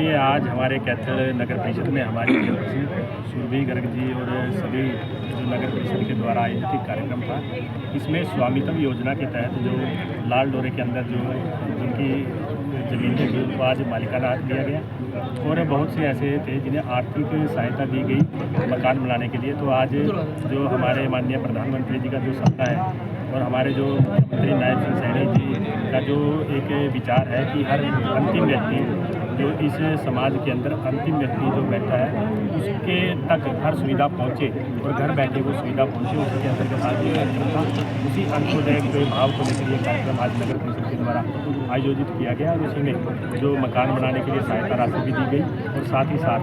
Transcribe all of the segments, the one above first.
देखिए, आज हमारे कैथल नगर परिषद में हमारी सुरभि गर्ग जी और सभी जो नगर परिषद के द्वारा आयोजित एक कार्यक्रम था, इसमें स्वामित्व योजना के तहत जो लाल डोरे के अंदर जो जिनकी ज़मीन थी उनको आज मालिकाना हक दिया गया और बहुत से ऐसे थे जिन्हें आर्थिक सहायता दी गई मकान बनाने के लिए। तो आज जो हमारे माननीय प्रधानमंत्री जी का जो सपना है और हमारे जो मुख्यमंत्री नायब सिंह सैनी जी का जो एक विचार है कि हर अंतिम व्यक्ति जो इस समाज के अंदर अंतिम व्यक्ति जो बैठा है उसके तक हर सुविधा पहुंचे और घर बैठे वो सुविधा पहुंचे, उसी के अंतर्गत आज ये कार्यक्रम था। उसी अंत्योदय के भाव को लेकर ये कार्यक्रम आज नगर परिषद के द्वारा आयोजित किया गया और उसी में जो मकान बनाने के लिए सहायता राशि भी दी गई और साथ ही साथ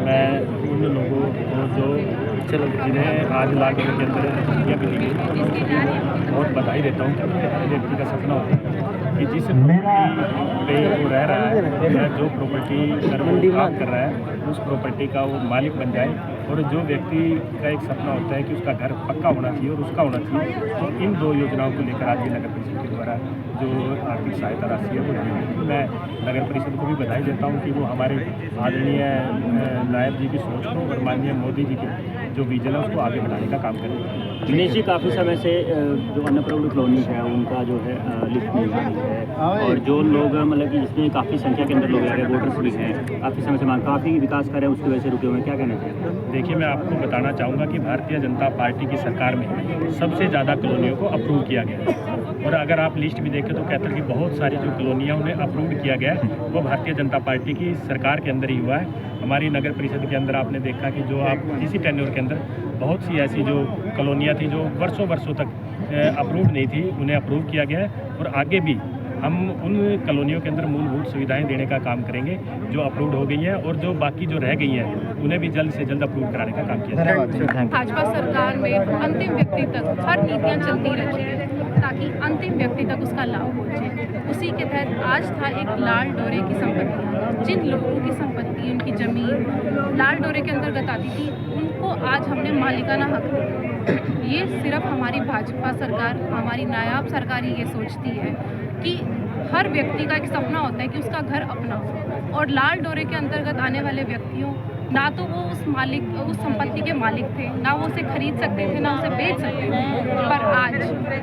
मैं उन लोगों को जो जिन्हें आज लाल डोरे के अंदर छुट्टियाँ भी दी गई बहुत बधाई देता हूँ। हर व्यक्ति का सपना होता है कि जिस प्रॉपर्टी पे वो रह रहा है या जो प्रॉपर्टी पर वो काम कर रहा है उस प्रॉपर्टी का वो मालिक बन जाए। और जो व्यक्ति का एक सपना होता है कि उसका घर पक्का होना चाहिए और उसका होना चाहिए, तो इन दो योजनाओं को लेकर आज नगर परिषद के द्वारा जो आर्थिक सहायता राशि है वो दी गई। मैं नगर परिषद को भी बधाई देता हूँ कि वो हमारे आदरणीय नायब जी की सोच को और माननीय मोदी जी के जो विजन है उसको आगे बढ़ाने का काम करें। दिनेश जी, काफ़ी समय से जो अन्नपूर्णा कॉलोनी है उनका जो है लिफ्ट नहीं है और जो लोग मतलब कि जिसमें काफ़ी संख्या के अंदर लोग आ रहे हैं, वोटर्स भी हैं, काफ़ी समय से मांग काफ़ी विकास कर रहे हैं, उसकी वजह से रुके हुए हैं, क्या कहना चाहिए? देखिए, मैं आपको बताना चाहूँगा कि भारतीय जनता पार्टी की सरकार में सबसे ज़्यादा कॉलोनियों को अप्रूव किया गया है और अगर आप लिस्ट भी देखें तो कैथल की बहुत सारी जो कॉलोनियाँ उन्हें अप्रूव किया गया है वो भारतीय जनता पार्टी की सरकार के अंदर ही हुआ है। हमारी नगर परिषद के अंदर आपने देखा कि जो आप इसी टेन्योर के अंदर बहुत सी ऐसी जो कॉलोनियाँ थी जो वर्षों तक अप्रूव नहीं थी, उन्हें अप्रूव किया गया है और आगे भी हम उन कॉलोनियों के अंदर मूलभूत सुविधाएं देने का काम करेंगे जो अप्रूव्ड हो गई हैं और जो बाकी जो रह गई हैं उन्हें भी जल्द से जल्द अप्रूव कराने का काम किया जाए। भाजपा सरकार में अंतिम व्यक्ति तक हर नीतियां चलती रहती हैं ताकि अंतिम व्यक्ति तक उसका लाभ पहुंचे। उसी के तहत आज था एक लाल डोरे की संपत्ति, जिन लोगों की संपत्ति उनकी ज़मीन लाल डोरे के अंतर्गत आती थी उनको आज हमने मालिकाना हक दिया। ये सिर्फ हमारी भाजपा सरकार, हमारी नायाब सरकार ही ये सोचती है कि हर व्यक्ति का एक सपना होता है कि उसका घर अपना हो और लाल डोरे के अंतर्गत आने वाले व्यक्तियों ना तो वो उस संपत्ति के मालिक थे, ना वो उसे खरीद सकते थे, ना उसे बेच सकते थे, पर आज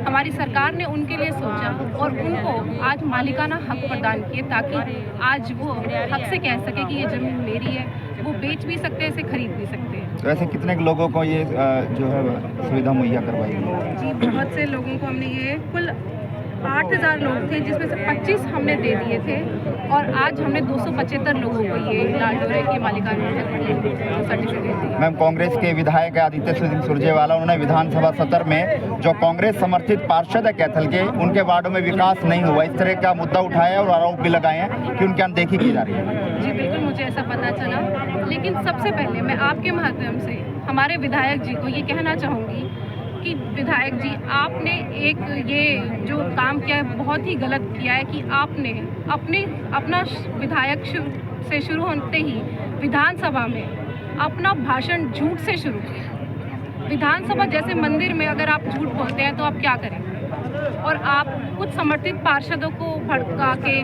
हमारी सरकार ने उनके लिए सोचा और उनको आज मालिकाना हक प्रदान किए ताकि आज वो हक से कह सके कि ये ज़मीन मेरी है, वो बेच भी सकते हैं, इसे खरीद भी सकते हैं। तो ऐसे कितने लोगों को ये जो है सुविधा मुहैया करवाई गई? जी, बहुत से लोगों को हमने ये कुल 8000 लोग थे जिसमें से 25 हमने दे दिए थे और आज हमने 275 लोगों को ये लाल डोरे की मालिकाना सर्टिफिकेट दिया। मैम, कांग्रेस के विधायक आदित्य सिंह सुरजेवाला उन्होंने विधानसभा सत्र में जो कांग्रेस समर्थित पार्षद है कैथल के, उनके वार्डों में विकास नहीं हुआ, इस तरह का मुद्दा उठाया और आरोप भी लगाए हैं कि उनकी अनदेखी की जा रही है। जी बिल्कुल, मुझे ऐसा पता चला, लेकिन सबसे पहले मैं आपके माध्यम से हमारे विधायक जी को ये कहना चाहूँगी कि विधायक जी, आपने एक ये जो काम किया है बहुत ही गलत किया है कि आपने अपना विधायक से शुरू होते ही विधानसभा में अपना भाषण झूठ से शुरू किया। विधानसभा जैसे मंदिर में अगर आप झूठ बोलते हैं तो आप क्या करेंगे? और आप कुछ समर्थित पार्षदों को भड़का के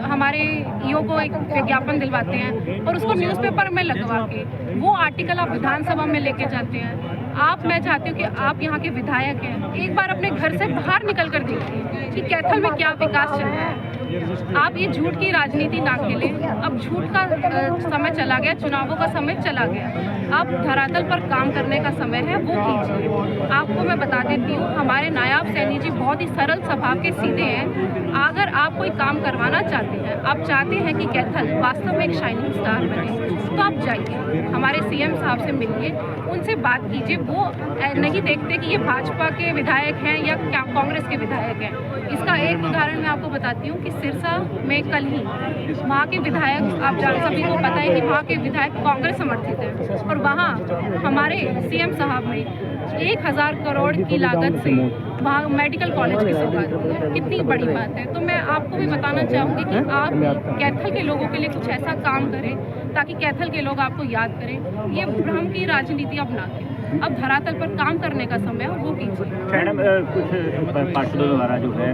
हमारे ईओ को एक विज्ञापन दिलवाते हैं और उसको न्यूज़पेपर में लगवा के वो आर्टिकल आप विधानसभा में लेके जाते हैं। मैं चाहती हूँ कि आप यहाँ के विधायक हैं, एक बार अपने घर से बाहर निकल कर देखिए कि कैथल में क्या विकास चल रहा है। आप ये झूठ की राजनीति ना खेलें। अब झूठ का समय चला गया, चुनावों का समय चला गया, अब धरातल पर काम करने का समय है, वो कीजिए। आपको मैं बता देती हूँ, हमारे नायाब सैनी जी बहुत ही सरल स्वभाव के सीधे हैं। अगर आप कोई काम करवाना चाहते हैं, आप चाहते हैं कि कैथल वास्तव में एक शाइनिंग स्टार बने, तो आप जाइए हमारे सीएम साहब से मिलिए, उनसे बात कीजिए। वो नहीं देखते कि ये भाजपा के विधायक हैं या क्या कांग्रेस के विधायक हैं। इसका एक उदाहरण मैं आपको बताती हूँ कि सिरसा में कल ही वहाँ के विधायक, आप सभी को पता है कि वहाँ के विधायक कांग्रेस समर्थित हैं और वहाँ हमारे सीएम साहब ने 1000 करोड़ की लागत से वहाँ मेडिकल कॉलेज की शुरुआत की है। कितनी बड़ी बात है। तो मैं आपको भी बताना चाहूँगी कि आप कैथल के लोगों के लिए कुछ ऐसा काम करें ताकि कैथल के लोग आपको याद करें। ये भ्रम की राजनीति आप ना करें। अब धरातल पर काम करने का समय है, वो कीजिए। मैडम कुछ पार्षदों द्वारा जो है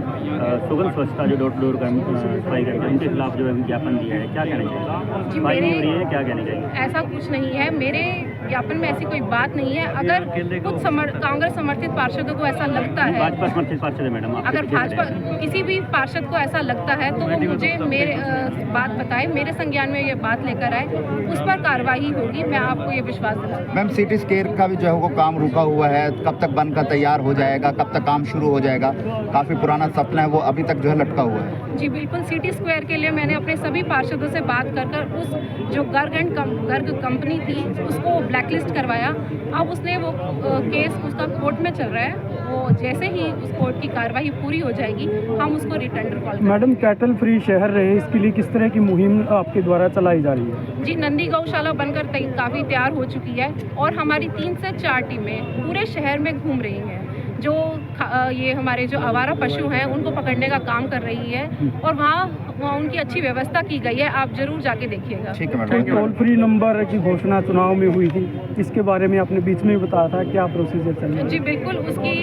सुगम स्वच्छता जो डोर टू डोर सफाई करते हैं उनके खिलाफ जो है ज्ञापन दिया है, क्या कहना चाहिए? जी, सफाई नहीं हो मेरे रही है, क्या कहना चाहिए? ऐसा कुछ नहीं है, मेरे ज्ञापन में ऐसी कोई बात नहीं है। अगर कुछ कांग्रेस समर्थित पार्षदों को ऐसा लगता है, भाजपा समर्थित पार्षद है मैडम, आपके अगर पीछे भाजपा खड़े हैं। किसी भी पार्षद को ऐसा लगता है तो वो मुझे मेरे बात बताए, मेरे संज्ञान में ये बात लेकर आए, उस पर कार्रवाई होगी, मैं आपको ये विश्वास दिलाती हूँ। मैम सिटी स्क्वायर का भी जो है वो काम रुका हुआ है, कब तक बनकर तैयार हो जाएगा, कब तक काम शुरू हो जाएगा? काफ़ी पुराना सपना है, वो अभी तक जो है लटका हुआ है। जी बिल्कुल, सिटी स्क्वायर के लिए मैंने अपने सभी पार्षदों से बात कर उस जो गर्ग कंपनी थी उसको ब्लैकलिस्ट करवाया। अब उसने वो केस उसका कोर्ट में चल रहा है, वो जैसे ही उस कोर्ट की कार्रवाई पूरी हो जाएगी हम उसको रिटेंडर कॉल करेंगे। मैडम कैटल फ्री शहर रहे, इसके लिए किस तरह की मुहिम आपके द्वारा चलाई जा रही है? जी, नंदी गौशाला बनकर काफ़ी तैयार हो चुकी है और हमारी 3 से 4 टीमें पूरे शहर में घूम रही हैं, जो ये हमारे जो आवारा पशु हैं उनको पकड़ने का काम कर रही है और वहाँ उनकी अच्छी व्यवस्था की गई है, आप जरूर जाके देखिएगा। ठीक है एक मैडम। टोल फ्री नंबर की घोषणा चुनाव में हुई थी, इसके बारे में आपने बीच में ही बताया था, क्या प्रोसीजर चल रहा है? जी बिल्कुल, उसकी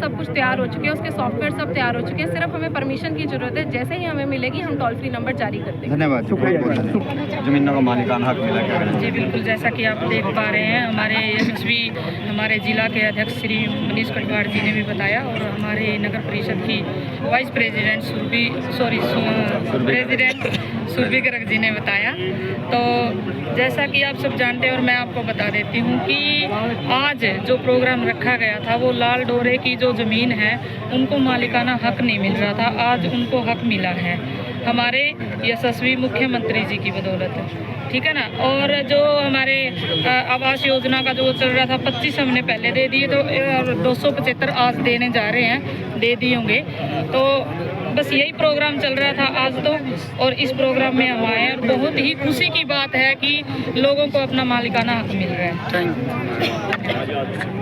सब कुछ तैयार हो चुके हैं, उसके सॉफ्टवेयर सब तैयार हो चुके हैं, सिर्फ हमें परमिशन की जरूरत है। जैसे ही हमें मिलेगी हम टोल फ्री नंबर जारी कर देंगे। धन्यवाद, शुक्रिया। बहुत बहुत धन्यवाद। जमीनों का मालिकाना हक मिला, क्या कहना जी बिल्कुल, जैसा कि आप देख पा रहे हैं हमारे यशस्वी हमारे जिला के अध्यक्ष श्री मनीष कटवाड़ जी ने भी बताया और हमारे नगर परिषद की vice president president Surabhi Garg ji ने बताया। तो जैसा कि आप सब जानते हैं और मैं आपको बता देती हूँ कि आज जो प्रोग्राम रखा गया था वो लाल डोरे की जो ज़मीन है उनको मालिकाना हक नहीं मिल रहा था, आज उनको हक मिला है हमारे यशस्वी मुख्यमंत्री जी की बदौलत, ठीक है ना। और जो हमारे आवास योजना का जो चल रहा था 25 हमने पहले दे दिए, तो 275 आज देने जा रहे हैं, दे दिए होंगे। तो बस यही प्रोग्राम चल रहा था आज तो, और इस प्रोग्राम में हम आए हैं। बहुत ही खुशी की बात है कि लोगों को अपना मालिकाना हक मिल रहा है।